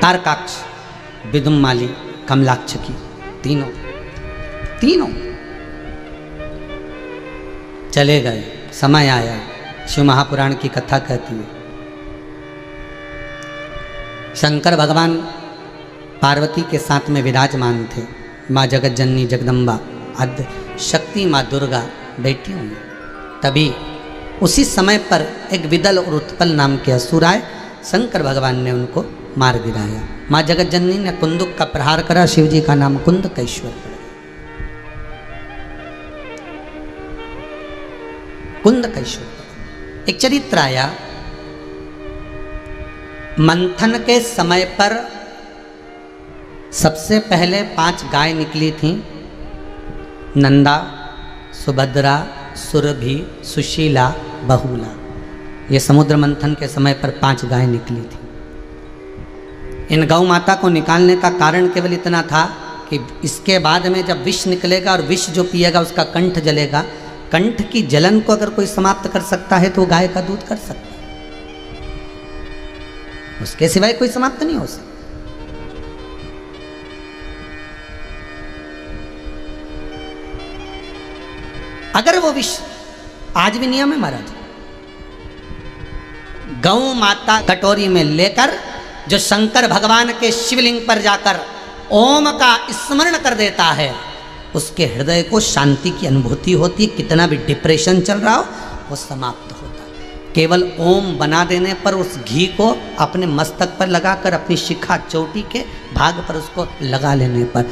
तारकाक्ष, विदुम्माली, कमलाक्ष की, तीनों चले गए। समय आया, शिव महापुराण की कथा कहती है, शंकर भगवान पार्वती के साथ में विराजमान थे। माँ जगत जननी जगदम्बा आद्य शक्ति माँ दुर्गा बैठी हुई। तभी उसी समय पर एक विदल और उत्पल नाम के असुर आए, शंकर भगवान ने उनको मार गिराया। माँ जगत जननी ने कुंदुक का प्रहार करा, शिव जी का नाम कुंदकेश्वर पड़ा। कुंदकेश्वर एक चरित्र आया, मंथन के समय पर सबसे पहले 5 गाय निकली थीं, नंदा, सुभद्रा, सुरभि, सुशीला, बहुला। ये समुद्र मंथन के समय पर 5 गाय निकली थी। इन गौ माता को निकालने का कारण केवल इतना था कि इसके बाद में जब विष निकलेगा और विष जो पिएगा उसका कंठ जलेगा, कंठ की जलन को अगर कोई समाप्त कर सकता है तो गाय का दूध कर सकता है, उसके सिवाय कोई समाप्त नहीं हो सकता। अगर वो विष, आज भी नियम है महाराज, गौ माता कटोरी में लेकर जो शंकर भगवान के शिवलिंग पर जाकर ओम का स्मरण कर देता है, उसके हृदय को शांति की अनुभूति होती है। कितना भी डिप्रेशन चल रहा हो वो समाप्त होता है। केवल ओम बना देने पर उस घी को अपने मस्तक पर लगाकर अपनी शिखा चोटी के भाग पर उसको लगा लेने पर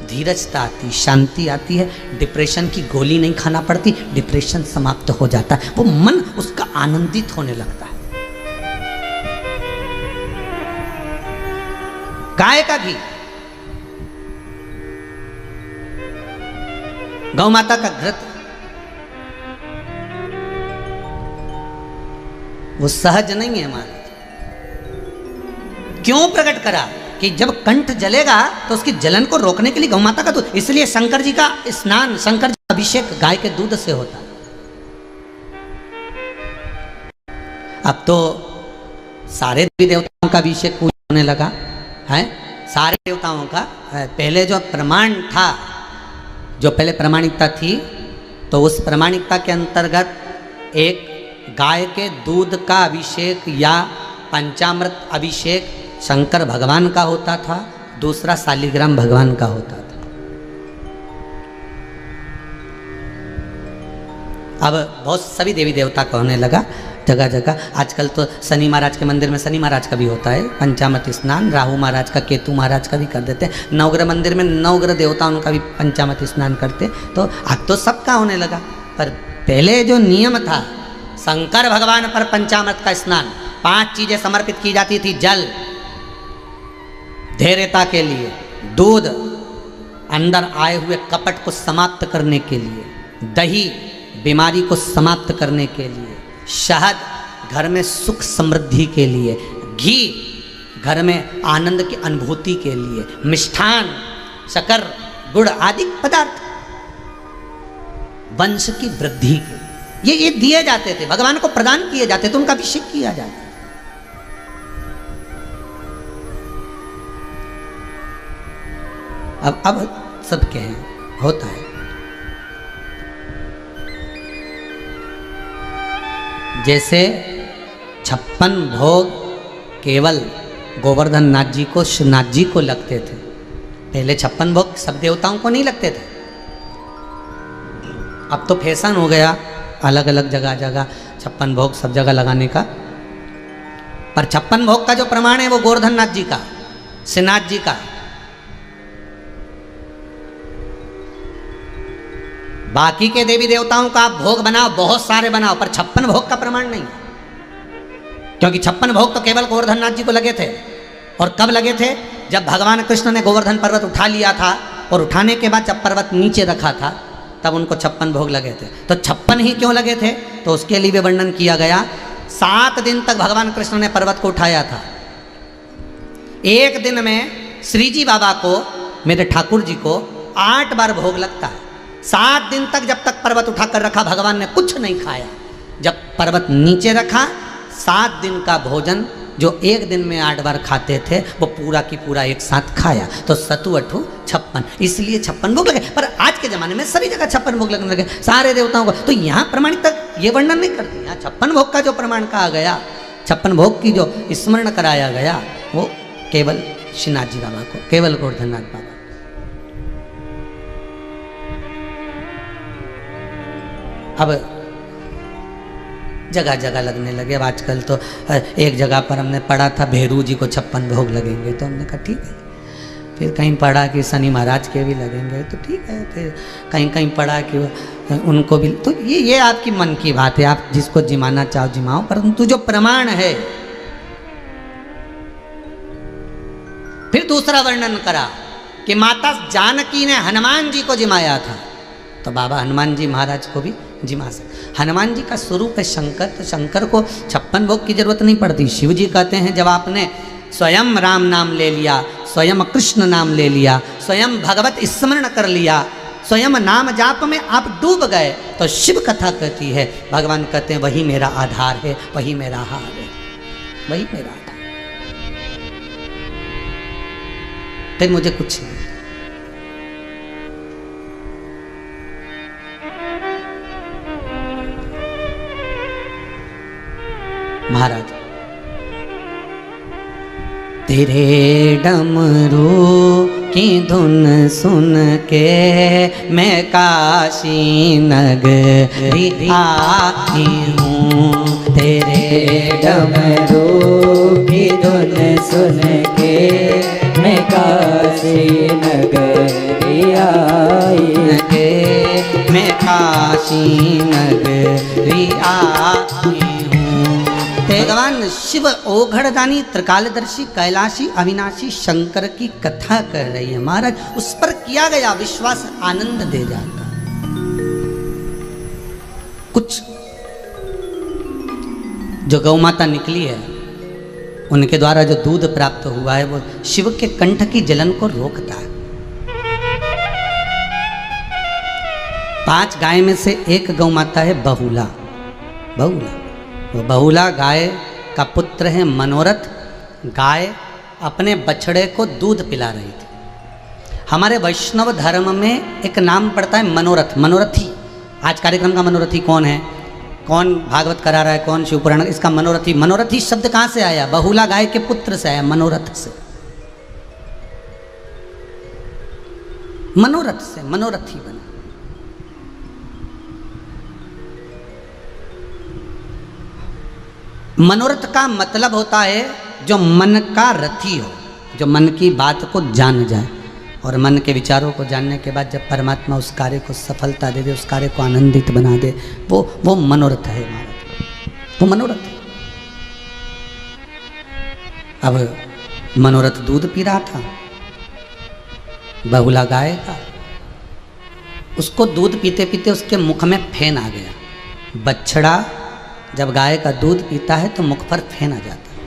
धीरजता आती, शांति आती है। डिप्रेशन की गोली नहीं खाना पड़ती, डिप्रेशन समाप्त हो जाता है। वो मन उसका आनंदित होने लगता है। गाय का घी, गौ माता का घृत, वो सहज नहीं है महाराज। क्यों प्रकट करा कि जब कंठ जलेगा तो उसकी जलन को रोकने के लिए गौ माता का दूध। इसलिए शंकर जी का स्नान, शंकर जी का अभिषेक गाय के दूध से होता है। अब तो सारे देवी देवताओं का अभिषेक होने लगा है, सारे देवताओं का। पहले जो प्रमाण था, जो पहले प्रमाणिकता थी, तो उस प्रमाणिकता के अंतर्गत एक गाय के दूध का अभिषेक या पंचामृत अभिषेक शंकर भगवान का होता था, दूसरा शालिग्राम भगवान का होता था। अब बहुत सभी देवी देवता का होने लगा जगह जगह। आजकल तो शनि महाराज के मंदिर में शनि महाराज का भी होता है पंचामृत स्नान, राहु महाराज का, केतु महाराज का भी कर देते हैं। नवग्रह मंदिर में नवग्रह देवताओं का भी पंचामृत स्नान करते। तो अब तो सबका होने लगा, पर पहले जो नियम था, शंकर भगवान पर पंचामृत का स्नान, 5 चीजें समर्पित की जाती थी। जल धैर्यता के लिए, दूध अंदर आए हुए कपट को समाप्त करने के लिए, दही बीमारी को समाप्त करने के लिए, शहद घर में सुख समृद्धि के लिए, घी घर में आनंद की अनुभूति के लिए, मिष्ठान, शक्कर, गुड़ आदि पदार्थ वंश की वृद्धि के ये दिए जाते थे, भगवान को प्रदान किए जाते थे, उनका अभिषेक किया जाता। अब सबके हैं, होता है। जैसे 56 भोग केवल गोवर्धन नाथ जी को, शिवनाथ जी को लगते थे। पहले 56 भोग सब देवताओं को नहीं लगते थे। अब तो फैशन हो गया अलग अलग जगह जगह 56 भोग सब जगह लगाने का। पर 56 भोग का जो प्रमाण है वो गोवर्धन नाथ जी का, शिवनाथ जी का। बाकी के देवी देवताओं का आप भोग बनाओ, बहुत सारे बनाओ, पर 56 भोग का प्रमाण नहीं, क्योंकि 56 भोग तो केवल गोवर्धन नाथ जी को लगे थे। और कब लगे थे? जब भगवान कृष्ण ने गोवर्धन पर्वत उठा लिया था, और उठाने के बाद जब पर्वत नीचे रखा था तब उनको 56 भोग लगे थे। तो 56 ही क्यों लगे थे? तो उसके लिए भी वर्णन किया गया। 7 दिन तक भगवान कृष्ण ने पर्वत को उठाया था। एक दिन में श्री जी बाबा को, मेरे ठाकुर जी को 8 बार भोग लगता है। 7 दिन तक जब तक पर्वत उठाकर रखा भगवान ने कुछ नहीं खाया। जब पर्वत नीचे रखा, 7 दिन का भोजन जो एक दिन में 8 बार खाते थे वो पूरा की पूरा एक साथ खाया, तो सतु अठू 56, इसलिए 56 भोग लगे। पर आज के जमाने में सभी जगह 56 भोग लगने लगे सारे देवताओं को, तो यहाँ प्रमाणित तक ये वर्णन नहीं करते। यहाँ 56 भोग का जो प्रमाण कहा गया, 56 भोग की जो स्मरण कराया गया, वो केवल श्रीनाथ जी बाबा को, केवल गोवर्धननाथ बाबा। अब जगह जगह लगने लगे। अब आजकल तो एक जगह पर हमने पढ़ा था भेरू जी को 56 भोग लगेंगे, तो हमने कहा ठीक है। फिर कहीं पढ़ा कि शनि महाराज के भी लगेंगे, तो ठीक है। फिर कहीं कहीं पढ़ा कि उनको भी, तो ये आपकी मन की बात है, आप जिसको जिमाना चाहो जिमाओ, परंतु जो प्रमाण है। फिर दूसरा वर्णन करा कि माता जानकी ने हनुमान जी को जिमाया था, तो बाबा हनुमान जी महाराज को भी जिमा सकते। हनुमान जी का स्वरूप है शंकर, तो शंकर को 56 भोग की जरूरत नहीं पड़ती। शिव जी कहते हैं जब आपने स्वयं राम नाम ले लिया, स्वयं कृष्ण नाम ले लिया, स्वयं भगवत स्मरण कर लिया, स्वयं नाम जाप में आप डूब गए, तो शिव कथा कहती है, भगवान कहते हैं वही मेरा आधार है, वही मेरा हार है, वही मेरा आधार। फिर मुझे कुछ नहीं। महाराज तेरे डमरू की धुन सुन के मैं काशी नगरी आई हूँ, तेरे डमरू की धुन सुन के मैं काशी नगरी आई, मैं काशी नगरी आई। भगवान शिव ओघड़दानी त्रिकालदर्शी कैलाशी अविनाशी शंकर की कथा कह रही है महाराज। उस पर किया गया विश्वास आनंद दे जाता। कुछ जो गौ माता निकली है उनके द्वारा जो दूध प्राप्त हुआ है वो शिव के कंठ की जलन को रोकता है। 5 गाय में से एक गौ माता है बहुला। बहुला वो बहुला गाय का पुत्र है मनोरथ। गाय अपने बछड़े को दूध पिला रही थी। हमारे वैष्णव धर्म में एक नाम पड़ता है मनोरथ, मनोरथी। आज कार्यक्रम का मनोरथी कौन है, कौन भागवत करा रहा है, कौन शिव पुराण, इसका मनोरथी। मनोरथी शब्द कहाँ से आया? बहुला गाय के पुत्र से आया, मनोरथ से, मनोरथ से मनोरथी बना। मनोरथ का मतलब होता है जो मन का रथी हो, जो मन की बात को जान जाए और मन के विचारों को जानने के बाद जब परमात्मा उस कार्य को सफलता दे दे, उस कार्य को आनंदित बना दे, वो मनोरथ है हमारा, वो मनोरथ है। अब मनोरथ दूध पी रहा था बहुला गाय का, उसको दूध पीते पीते उसके मुख में फेन आ गया। बछड़ा जब गाय का दूध पीता है तो मुख पर फेन आ जाता है।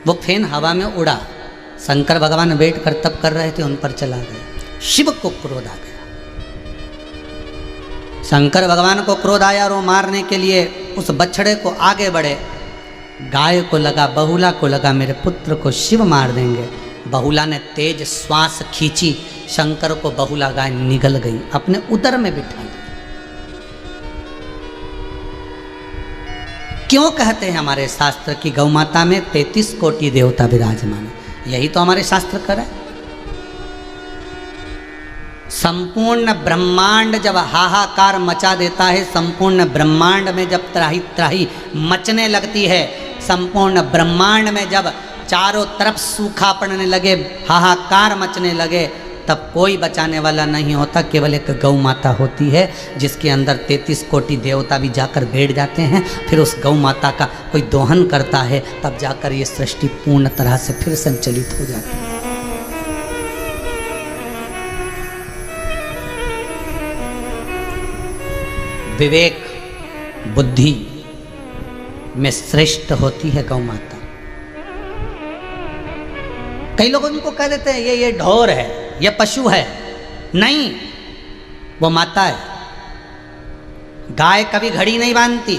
वो फेन हवा में उड़ा, शंकर भगवान वेट कर तब कर रहे थे, उन पर चला गया। शिव को क्रोध आ गया। शंकर भगवान को क्रोध आया और वो मारने के लिए उस बछड़े को आगे बढ़े। गाय को लगा, बहुला को लगा मेरे पुत्र को शिव मार देंगे। बहुला ने तेज श्वास खींची, शंकर को बहुला गाय निगल गई, अपने उदर में बिठा ली। क्यों कहते हैं हमारे शास्त्र की गौ माता में 33 कोटि देवता विराजमान है? यही तो हमारे शास्त्र कर है। संपूर्ण ब्रह्मांड जब हाहाकार मचा देता है, संपूर्ण ब्रह्मांड में जब त्राही त्राही मचने लगती है, संपूर्ण ब्रह्मांड में जब चारों तरफ सूखा पड़ने लगे, हाहाकार मचने लगे, तब कोई बचाने वाला नहीं होता, केवल एक गौ माता होती है जिसके अंदर 33 कोटि देवता भी जाकर बैठ जाते हैं। फिर उस गौ माता का कोई दोहन करता है, तब जाकर ये सृष्टि पूर्ण तरह से फिर संचलित हो जाती है। विवेक बुद्धि में श्रेष्ठ होती है गौ माता। कई लोग उनको कह देते हैं ये ढोर है, ये पशु है। नहीं, वो माता है। गाय कभी घड़ी नहीं बांधती,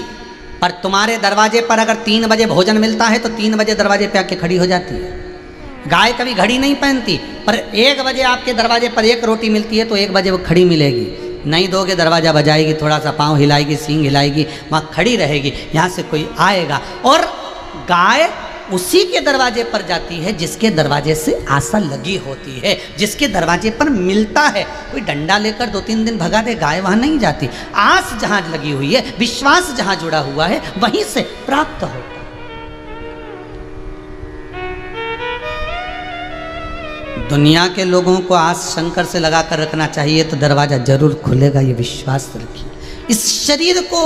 पर तुम्हारे दरवाजे पर अगर 3 बजे भोजन मिलता है तो 3 बजे दरवाजे पे आके खड़ी हो जाती है। गाय कभी घड़ी नहीं पहनती, पर 1 बजे आपके दरवाजे पर 1 रोटी मिलती है तो 1 बजे वो खड़ी मिलेगी। नहीं दोगे दरवाज़ा बजाएगी, थोड़ा सा पाँव हिलाएगी, सींग हिलाएगी, वहाँ खड़ी रहेगी, यहाँ से कोई आएगा। और गाय उसी के दरवाजे पर जाती है जिसके दरवाजे से आशा लगी होती है, जिसके दरवाजे पर मिलता है। कोई डंडा लेकर 2-3 दिन भगा दे, गाय वहाँ नहीं जाती। आस जहाँ लगी हुई है, विश्वास जहाँ जुड़ा हुआ है, वहीं से प्राप्त होता है। दुनिया के लोगों को आस शंकर से लगा कर रखना चाहिए तो दरवाजा जरूर खुलेगा, ये विश्वास रखिए। इस शरीर को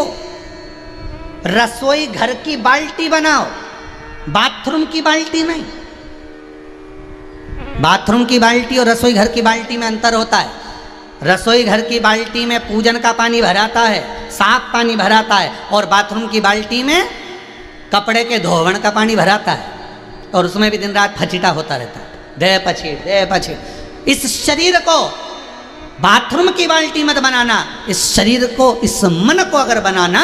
रसोई घर की बाल्टी बनाओ, बाथरूम की बाल्टी नहीं। बाथरूम की बाल्टी और रसोई घर की बाल्टी में अंतर होता है। रसोई घर की बाल्टी में पूजन का पानी भराता है, साफ पानी भराता है, और बाथरूम की बाल्टी में कपड़े के धोवण का पानी भराता है, और उसमें भी दिन रात फचीटा होता रहता है, दे पछीट। इस शरीर को बाथरूम की बाल्टी मत बनाना। इस शरीर को, इस मन को अगर बनाना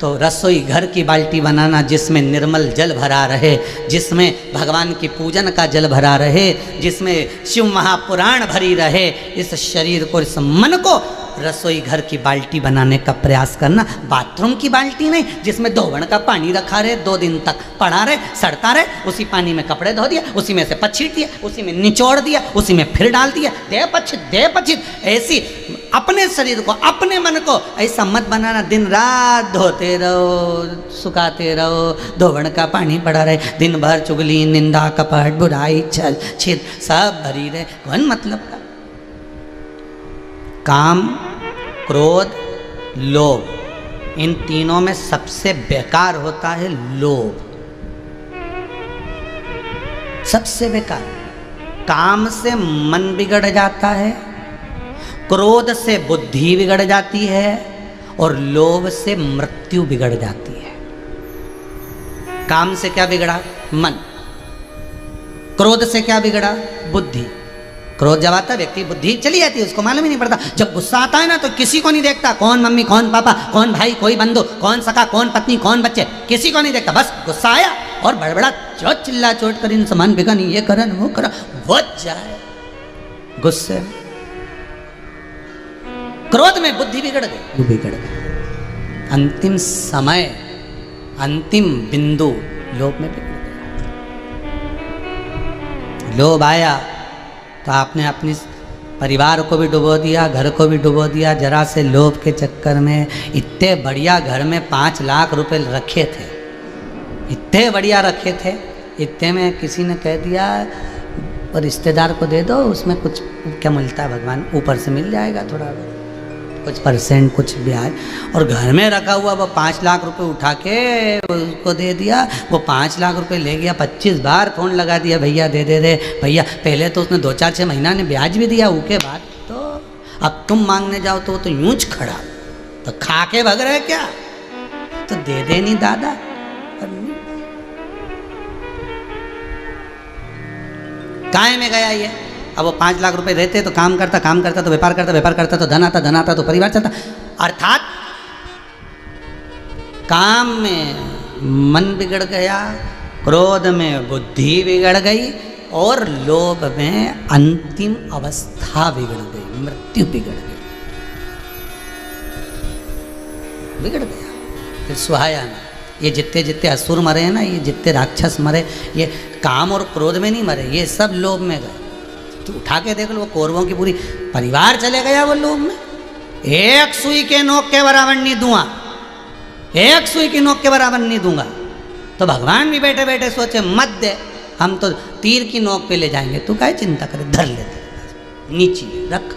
तो रसोई घर की बाल्टी बनाना, जिसमें निर्मल जल भरा रहे, जिसमें भगवान की पूजन का जल भरा रहे, जिसमें शिव महापुराण भरी रहे। इस शरीर को, इस मन को रसोई घर की बाल्टी बनाने का प्रयास करना, बाथरूम की बाल्टी नहीं जिसमें धोवण का पानी रखा रहे, 2 दिन तक पड़ा रहे, सड़ता रहे, उसी पानी में कपड़े धो दिया, उसी में से पछीट दिया, उसी में निचोड़ दिया, उसी में फिर डाल दिया, दे पछित। ऐसी अपने शरीर को, अपने मन को ऐसा मत बनाना। दिन रात धोते रहो, सुखाते रहो, धोवण का पानी पड़ा रहे, दिन भर चुगली, निंदा, कपट, बुराई, छल छेद सब भरी रहे। कौन मतलब का? काम, क्रोध, लोभ, इन तीनों में सबसे बेकार होता है लोभ। सबसे बेकार। काम से मन बिगड़ जाता है, क्रोध से बुद्धि बिगड़ जाती है, और लोभ से मृत्यु बिगड़ जाती है। काम से क्या बिगड़ा? मन। क्रोध से क्या बिगड़ा? बुद्धि। क्रोध जब आता है व्यक्ति बुद्धि चली जाती है, उसको मालूम ही नहीं पड़ता। जब गुस्सा आता है ना तो किसी को नहीं देखता, कौन मम्मी, कौन पापा, कौन भाई, कोई बंधु, कौन सखा, कौन पत्नी, कौन बच्चे, किसी को नहीं देखता। बस गुस्सा आया और बड़बड़ा चोट चिल्ला चोट कर इन सामान बिका नहीं, ये करन वो करा, बच जाए गुस्से में। क्रोध में बुद्धि बिगड़ गई, अंतिम समय, अंतिम बिंदु लोभ में बिगड़ गया। लोभ आया तो आपने अपनी परिवार को भी डुबो दिया, घर को भी डुबो दिया, जरा से लोभ के चक्कर में। इतने बढ़िया घर में 5 लाख रुपए रखे थे, इतने बढ़िया रखे थे, इतने में किसी ने कह दिया और रिश्तेदार को दे दो, उसमें कुछ क्या मिलता है भगवान, ऊपर से मिल जाएगा थोड़ा कुछ %, कुछ ब्याज। और घर में रखा हुआ वो 5 लाख रुपए उठा के उसको दे दिया। वो 5 लाख रुपए ले गया, 25 बार फोन लगा दिया, भैया दे दे भैया। पहले तो उसने 2-4-6 महीना ने ब्याज भी दिया, उसके बाद तो अब तुम मांगने जाओ तो यूंच खड़ा, तो खा के भग रहे क्या? तो दे दे नहीं दादा। काय में गया ये? अब वो 5 लाख रुपए रहते तो काम करता तो व्यापार करता तो धन आता तो परिवार चलता। अर्थात काम में मन बिगड़ गया, क्रोध में बुद्धि बिगड़ गई, और लोभ में अंतिम अवस्था बिगड़ गई, मृत्यु बिगड़ गया। फिर सुहाया ना। ये जितने असुर मरे हैं ना, ये जितने राक्षस मरे, ये काम और क्रोध में नहीं मरे, ये सब लोभ में गए। तो उठा के देख लो, वो कौरवों की पूरी परिवार चले गया वो लोभ में। एक सुई के नोक के बराबर नहीं दूंगा, एक सुई की नोक के बराबर नहीं दूंगा। तो भगवान भी बैठे बैठे सोचे मत दे, हम तो तीर की नोक पे ले जाएंगे, तू काहे चिंता करे, धर लेते नीचे रख।